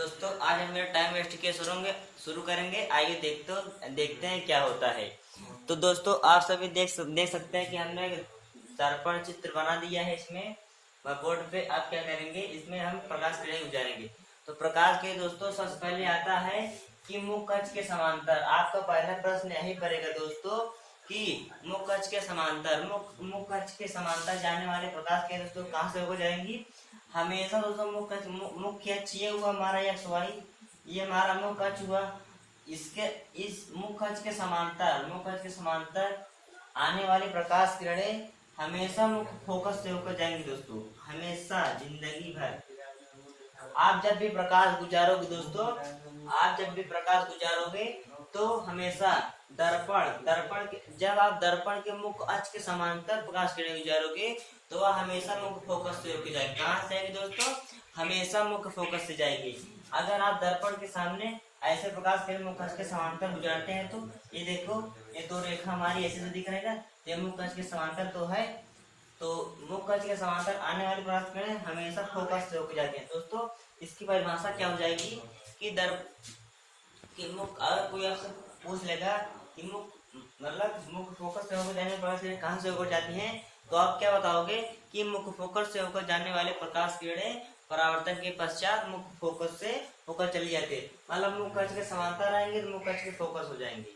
दोस्तों आज हम मेरा टाइम वेस्ट किए शुरू करेंगे। आइए देखते हैं क्या होता है। तो दोस्तों आप सभी देख सकते हैं कि हमने दर्पण चित्र बना दिया है। इसमें बोर्ड पे आप क्या करेंगे, इसमें हम प्रकाश किरण गुजारेंगे। तो प्रकाश के दोस्तों सबसे पहले आता है कि मुख अक्ष के समांतर। आपका पहला प्रश्न यही पड़ेगा दोस्तों कि मुख अक्ष के समांतर मुख अक्ष के समांतर जाने वाले प्रकाश के दोस्तों कहाँ से होकर जाएंगी। हमेशा दोस्तों मुख्य अक्ष ये हुआ हमारा एक्स वाई, ये हमारा मुख्य अक्ष हुआ। इसके इस मुख्य अक्ष के समांतर आने वाली प्रकाश किरणें हमेशा मुख्य फोकस से होकर जाएंगी दोस्तों, हमेशा जिंदगी भर। आप जब भी प्रकाश गुजारोगे दोस्तों, तो हमेशा जब आप दर्पण के मुख्य अक्ष के समांतर प्रकाश किरणें गुजारोगे तो वह हमेशा मुख्य फोकस से होकर जाएगी। कहाँ से जाएगी दोस्तों? हमेशा मुख्य फोकस से जाएगी। अगर आप दर्पण के सामने ऐसे प्रकाश किरण मुख्य अक्ष के समांतर गुजारते हैं तो ये देखो, ये दो रेखा हमारी ऐसे से दिख रही है, ये मुख्य अक्ष के समांतर तो है। तो मुख्य अक्ष के समांतर आने वाली प्रकाश किरणें हमेशा फोकस से होकर जाती है दोस्तों। इसकी परिभाषा क्या हो जाएगी कि अगर कोई आपसे पूछ लेगा कि मुख्य फोकस से होकर जाने वाली प्रकाश किरणें कहाँ से होकर जाती हैं, तो आप क्या बताओगे कि मुख्य फोकस से होकर जाने वाले प्रकाश किरणें परावर्तन के पश्चात मुख्य फोकस से होकर चली जाती है। मतलब मुख्य अक्ष के समांतर आएंगे तो मुख्य अक्ष के फोकस हो जाएंगे।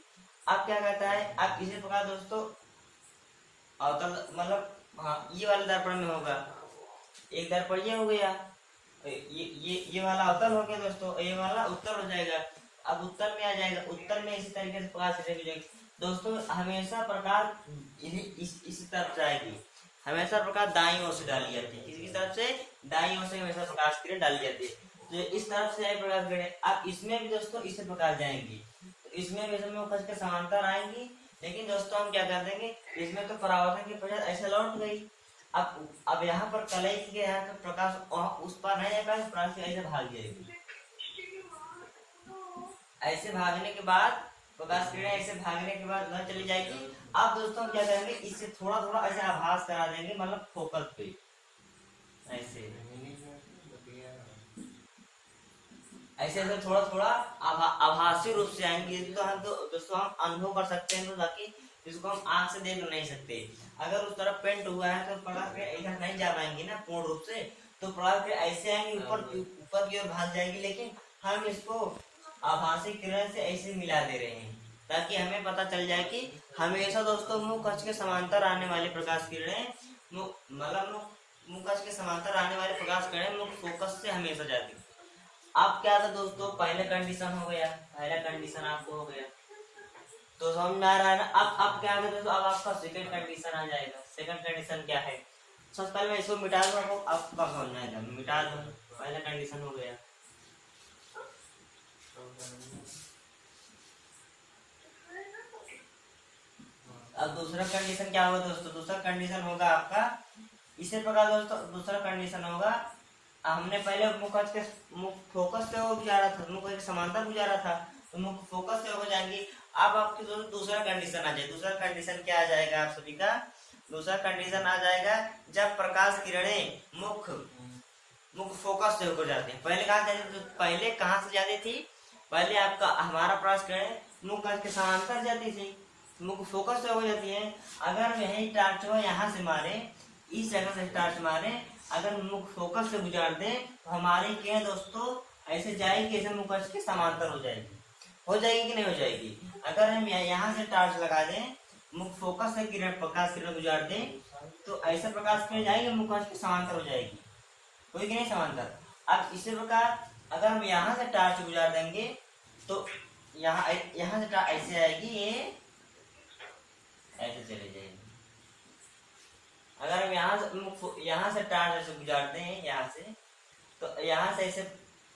अब क्या कहता है, अब इसी प्रकार दोस्तों अवतल ये वाले दर्पण में होगा, एक दर्पण ये हो गया, ये वाला अवतल हो गया दोस्तों, ये वाला उत्तर हो जाएगा। अब उत्तर में आ जाएगा, उत्तर में इसी तरीके से प्रकाश जाएगी दोस्तों। हमेशा प्रकाश इसी तरफ जाएगी, हमेशा प्रकाश दाईं ओर से डाली जाती है। किसी तरफ से? दाईं ओर से हमेशा प्रकाश किरण डाली जाती है। तो इस तरफ से आई प्रकाश किरण, अब इसमें भी दोस्तों इससे प्रकाश जाएंगी, तो इसमें भी मुख्य अक्ष के समांतर आएंगी। लेकिन दोस्तों हम क्या कर देंगे, इसमें तो परावर्तन के पश्चात ऐसे लौट गई। अब यहाँ पर कलई की यहाँ पर प्रकाश उस पर नहीं जाएगा, प्रकाश ऐसे भाग जाएगी। ऐसे भागने के बाद प्रकाश किरण ऐसे भागने के बाद घर चली जाएगी। अब दोस्तों क्या करेंगे, इससे थोड़ा थोड़ा ऐसे आभास करा देंगे, मतलब फोकस पे ऐसे ऐसे थोड़ा थोड़ा आभासी रूप से आएंगे। तो हम दोस्तों हम अनुभव कर सकते हैं, तो ताकि इसको हम आंख से देख नहीं सकते। अगर उस तरफ पेंट हुआ है तो प्रकाश किरण इधर नहीं जा पाएंगी ना पूर्ण रूप से, तो प्रकाश किरण ऐसे आएंगी, ऊपर की ओर भाग जाएगी। लेकिन हम इसको आभासी किरण से ऐसे मिला दे रहे हैं ताकि हमें पता चल जाए कि हमेशा दोस्तों मुख्य अक्ष के समांतर आने वाली प्रकाश किरणें मुख्य अक्ष के समांतर आने वाले प्रकाश किरणें मुख्य फोकस से हमेशा जाती। अब क्या था दोस्तों, पहले कंडीशन हो गया, पहला कंडीशन आपको हो गया तो समझ में आ रहा है ना। अब क्या है दोस्तों, अब आपका सेकंड कंडीशन आ जाएगा। सेकंड कंडीशन क्या है, सबसे पहले मैं इसको मिटा दूंगा, आपका समझ में आएगा। मिटा दूं, पहला कंडीशन हो गया। अब दूसरा कंडीशन क्या होगा दोस्तों, दूसरा कंडीशन होगा आपका इसी प्रकार दोस्तों। दूसरा कंडीशन होगा, हमने पहले मुख्य फोकस से वो गुजारा था, मुख्य समांतर गुजारा था, तो मुख्य फोकस से हो जाएंगी। अब आपकी दोस्तों दूसरा कंडीशन आ जाए। दूसरा कंडीशन क्या आ जाएगा आप सभी का, दूसरा कंडीशन आ जाएगा जब प्रकाश किरणें मुख्य फोकस से होकर जाते हैं। पहले कहाँ जाती थी, पहले कहाँ से जाती थी, पहले आपका हमारा प्रकाश किरणें मुख्य के समांतर जाती थी, मुख्य फोकस से हो जाती है। अगर यही टार्च को यहाँ से मारे, इस जगह से टार्च मारे, अगर मुख्य फोकस से गुजार दे तो हमारी किरण दोस्तों ऐसे जाएगी, ऐसे मुख्य के समांतर हो जाएगी कि नहीं हो जाएगी। अगर हम यहाँ से टार्च लगा दें, मुख्य फोकस से प्रकाश किरण गुजार दें, तो ऐसे प्रकाश किरण जाएगी, मुख्य के समांतर हो जाएगी, कोई कि नहीं समांतर। अब इसी प्रकार अगर हम यहाँ से टार्च गुजार देंगे तो यहाँ से ऐसे आएगी, ये ऐसे चले जाएगी। अगर हम यहाँ से टार्च ऐसे गुजारते हैं यहाँ से, तो यहाँ से ऐसे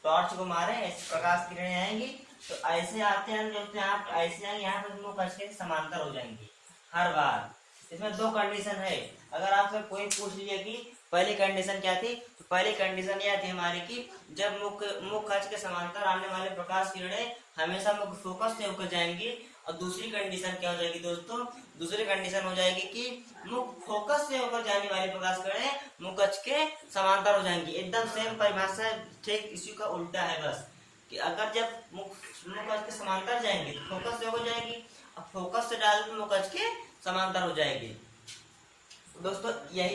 टॉर्च को मारे, ऐसे प्रकाश किरणें आएंगी, तो ऐसे आते हैं दोस्तों, आप ऐसे आएंगे, यहाँ पर मुख्य के समांतर हो जाएंगी हर बार। इसमें दो कंडीशन है। अगर आपसे कोई पूछ लीजिए कि पहली कंडीशन क्या थी, तो पहली कंडीशन यह थी हमारी कि जब मुख्य अक्ष के समांतर आने वाले प्रकाश किरणें हमेशा मुख्य फोकस से होकर जाएंगी। और दूसरी कंडीशन क्या हो जाएगी दोस्तों, दूसरी कंडीशन हो जाएगी कि मुख्य फोकस से होकर जाने वाली प्रकाश किरणें मुख्य अक्ष के समांतर हो जाएंगी। एकदम सेम परिभाषा, ठीक इसी का उल्टा है बस। कि अगर जब मुख अक्ष के समांतर जाएंगे तो फोकस से हो जाएगी, अब फोकस से डाल तो मुख अक्ष के समांतर हो जाएगी। दोस्तों यही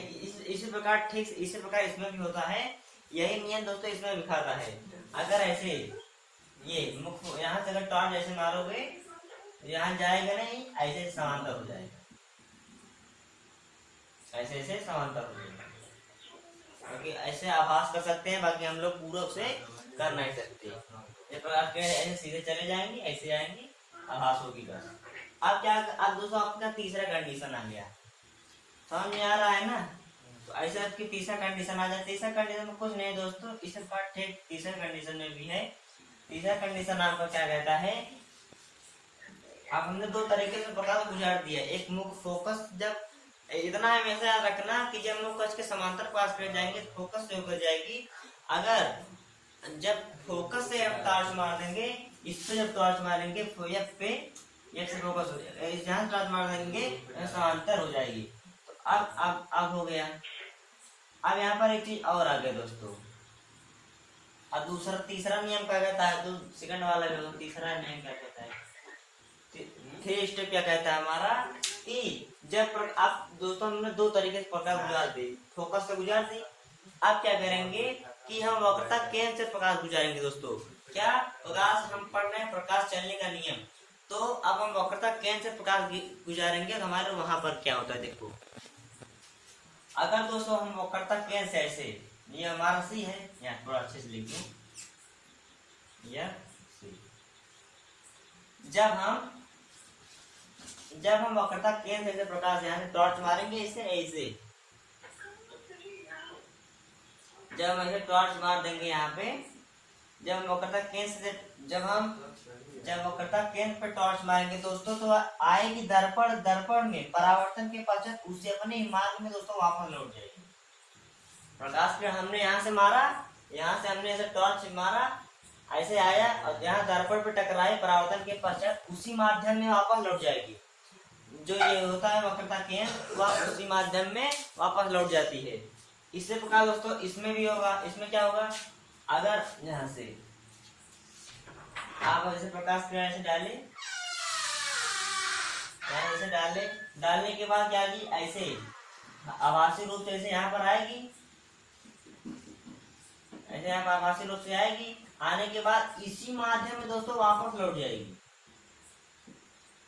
इसी प्रकार ठीक इसी प्रकार इसमें भी होता है, यही नियम दोस्तों इसमें दिखाता है। अगर ऐसे ये मुख यहाँ से अगर टॉर्च ऐसे मारोगे यहाँ जाएगा नहीं, ऐसे समांतर हो जाएगा, ऐसे ऐसे समांतर हो जाएगा, क्योंकि ऐसे आभास कर सकते हैं, बाकी हम लोग पूरब से कर नहीं सकते। ऐसे सीधे चले जाएंगे, ऐसे आएंगे, आभास होगी बस। अब क्या, अब दोस्तों आपका तीसरा कंडीशन आ गया, समझ में आ रहा है ना। तो ऐसे आपकी तीसरा कंडीशन आ जाए। तीसरा कंडीशन में कुछ नहीं दोस्तों, इस पार्ट ठीक तीसरा कंडीशन में भी है। तीसरा कंडीशन आपका क्या कहता है, अब हमने दो तरीके से प्रकाश गुजार दिया। एक मुख फोकस, जब इतना हमेशा याद रखना कि जब मुख कक्ष के समांतर पास कर जाएंगे तो फोकस से होकर जाएगी। अगर जब फोकस से हम टॉर्च मार देंगे, इस पे जब टॉर्च मारेंगे एफ पे, एफ से फोकस हो जाएगा, जहां टॉर्च मार देंगे समांतर हो जाएगी। तो अब हो गया। अब यहाँ पर एक चीज और आ गया दोस्तों, अब दूसरा तीसरा नियम क्या कहता है, तो सेकंड वाला जो तीसरा नियम क्या कहता है, थ्री स्टेप क्या कहता है हमारा, कि जब आप दोस्तों हमने दो तरीके से प्रकाश गुजार दी, फोकस से गुजार दी। अब क्या करेंगे कि हम वक्रता केंद्र से प्रकाश गुजारेंगे दोस्तों। क्या प्रकाश हम पढ़ रहे हैं, प्रकाश चलने का नियम, तो अब हम वक्रता केंद्र से प्रकाश गुजारेंगे तो हमारे वहां पर क्या होता है देखो। अगर दोस्तों हम वक्रता केंद्र से ऐसे, ये हमारा सी है, यहाँ थोड़ा अच्छे से लिख दो, यह सी। जब हम वक्रता केंद्र से प्रकाश यहाँ से टॉर्च मारेंगे इसे ऐसे, जब हम ऐसे टॉर्च मार देंगे यहाँ पे, जब हम वक्रता केंद्र से जब वक्रता केंद्र पे टॉर्च मारेंगे दोस्तों, तो आएगी दर्पण में परावर्तन के पश्चात उसे अपने मार्ग में दोस्तों वापस लौट जाएगी। प्रकाश किरण हमने यहाँ से मारा, यहाँ से हमने ऐसे टॉर्च मारा, ऐसे आया और यहाँ दर्पण पे टकराए, परावर्तन के पश्चात उसी माध्यम में वापस लौट जाएगी। जो ये होता है वक्रता केंद्र, वह उसी माध्यम में वापस लौट जाती है। इससे प्रकार दोस्तों इसमें भी होगा। इसमें क्या होगा, अगर यहाँ से आप ऐसे प्रकाश किरण ऐसे डालने के बाद क्या आएगी, ऐसे आभासी रूप से ऐसे यहाँ पर आएगी, ऐसे यहाँ पर आभासी रूप से आएगी, आने के बाद इसी माध्यम में दोस्तों वापस लौट जाएगी।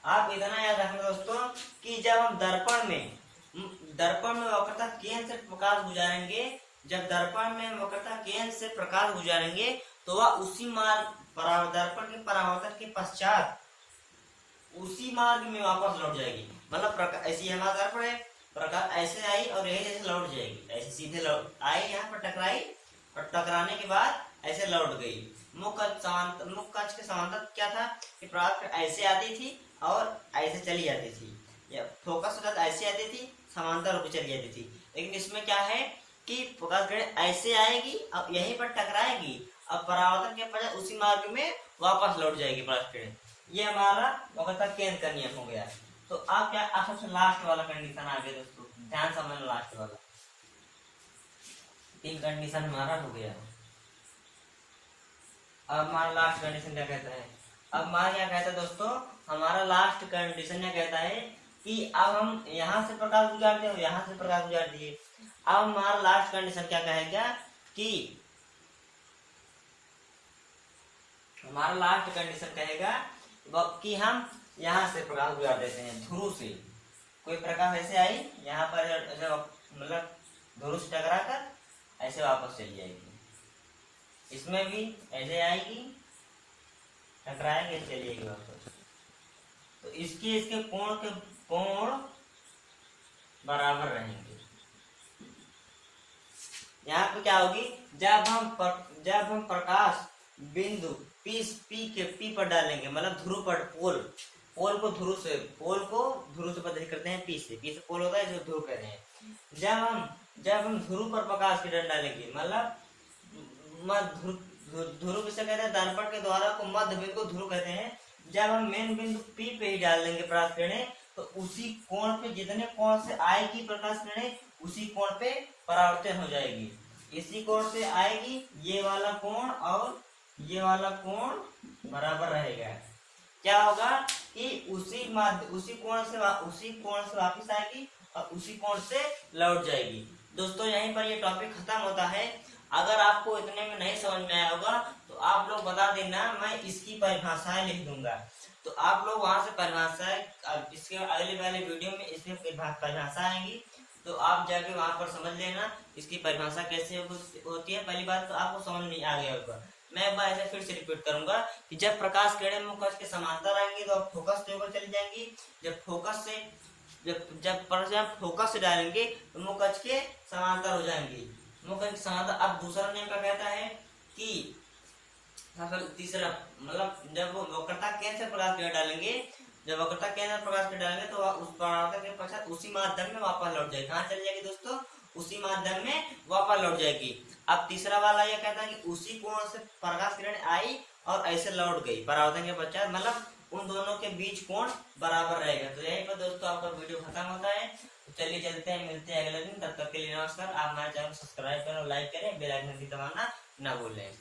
आप इतना याद रखना दोस्तों कि जब हम दर्पण में वक्रता केंद्र से प्रकाश गुजारेंगे, जब दर्पण में वक्रता केंद्र से प्रकाश गुजारेंगे तो वह उसी मार्ग दर्पण के परावर्तन के पश्चात उसी मार्ग में वापस लौट जाएगी। मतलब ऐसी हमारा दर्पण है, प्रकाश ऐसे आई और यही जैसे लौट जाएगी, ऐसे सीधे लौट आई, यहाँ पर टकराई और टकराने के बाद ऐसे लौट गई। मुख कक्ष के समांतर क्या था कि प्रकाश ऐसे आती थी और ऐसे चली जाती थी, या फोकस के साथ ऐसे आती थी, समांतर रूप चली जाती थी। लेकिन इसमें क्या है कि प्रकाश किरण ऐसे आएगी और यहीं पर टकराएगी और परावर्तन के पश्चात उसी मार्ग में वापस लौट जाएगी प्रकाश किरण। ये हमारा वक्रता केंद्र का नियम हो गया। तो आप क्या, आप सबसे लास्ट वाला कंडीशन आ गया दोस्तों, ध्यान समझना, लास्ट वाला। तीन कंडीशन हमारा हो गया। अब हमारा लास्ट कंडीशन क्या कहता है, अब हमारा क्या कहता है दोस्तों, हमारा लास्ट कंडीशन क्या कहता है कि अब हम यहाँ से प्रकाश गुजारते हो, यहाँ से प्रकाश गुजार दिए। अब हमारा लास्ट कंडीशन क्या कहेगा कि हमारा लास्ट कंडीशन कहेगा कि हम यहाँ से प्रकाश गुजार देते हैं, ध्रुव से कोई प्रकाश ऐसे आई, यहाँ पर ऐसे मतलब ध्रुव से टकरा कर ऐसे वापस चली जाएगी। इसमें भी ऐसे आएगी, टकराएगी, चली जाएगी वापस। तो इसके कोण बराबर रहेंगे। यहाँ पे क्या होगी, जब हम प्रकाश बिंदु पी पर डालेंगे, मतलब ध्रुव पर पोल को ध्रुव से पद्धति करते हैं, पी से पोल होता है जो ध्रुव कहते हैं। जब हम ध्रुव पर प्रकाश किरण डालेंगे, मतलब ध्रुव से कहते हैं, दर्पण के द्वारा को मध्य बिंदु को ध्रुव कहते हैं। जब हम मेन बिंदु पी पे ही डाल देंगे प्रकाश किरणें, तो उसी कोण पे, जितने कोण से आएगी प्रकाश किरणें, उसी कोण पे परावर्तन हो जाएगी। इसी कोण से आएगी ये वाला कोण और ये वाला कोण बराबर रहेगा। क्या होगा कि उसी कोण से वापस आएगी और उसी कोण से लौट जाएगी। दोस्तों यहीं पर ये टॉपिक खत्म होता है। अगर आपको इतने में नहीं समझ में आया होगा तो आप लोग बता देना, मैं इसकी परिभाषाएं लिख दूंगा। तो आप लोग वहां से परिभाषाएं, इसके अगले वाले वीडियो में इसमें परिभाषा आएंगी, तो आप जाके वहां पर समझ लेना इसकी परिभाषा कैसे होती है। पहली बात तो आपको समझ नहीं आ गया होगा, मैं एक बार ऐसे फिर से रिपीट करूंगा कि जब प्रकाश किरणें मुख के समांतर आएंगी तो आप फोकस से होकर चली जाएंगी। जब फोकस से डालेंगे तो मुख के समांतर हो जाएंगी, मुख के समांतर। अब दूसरा नियम क्या कहता है कि तीसरा मतलब जब वक्रता केंद्र से प्रकाश किरण डालेंगे, जब वक्रता केंद्र प्रकाश किरण डालेंगे तो उस परावर्तन के पश्चात उसी माध्यम में वापस लौट जाएगी। कहाँ चली जाएगी दोस्तों? उसी माध्यम में वापस लौट जाएगी। अब तीसरा वाला यह कहता है कि उसी कोण से प्रकाश किरण आई और ऐसे लौट गई परावर्तन के पश्चात, मतलब उन दोनों के बीच कोण बराबर रहेगा। तो यहीं पर दोस्तों आपका वीडियो खत्म होता है। तो चलिए चलते हैं, मिलते हैं अगले दिन। तब तक के लिए नमस्कार। आप हमारे चैनल को सब्सक्राइब करें और लाइक करें, बेल आइकन की दबाना ना भूलें।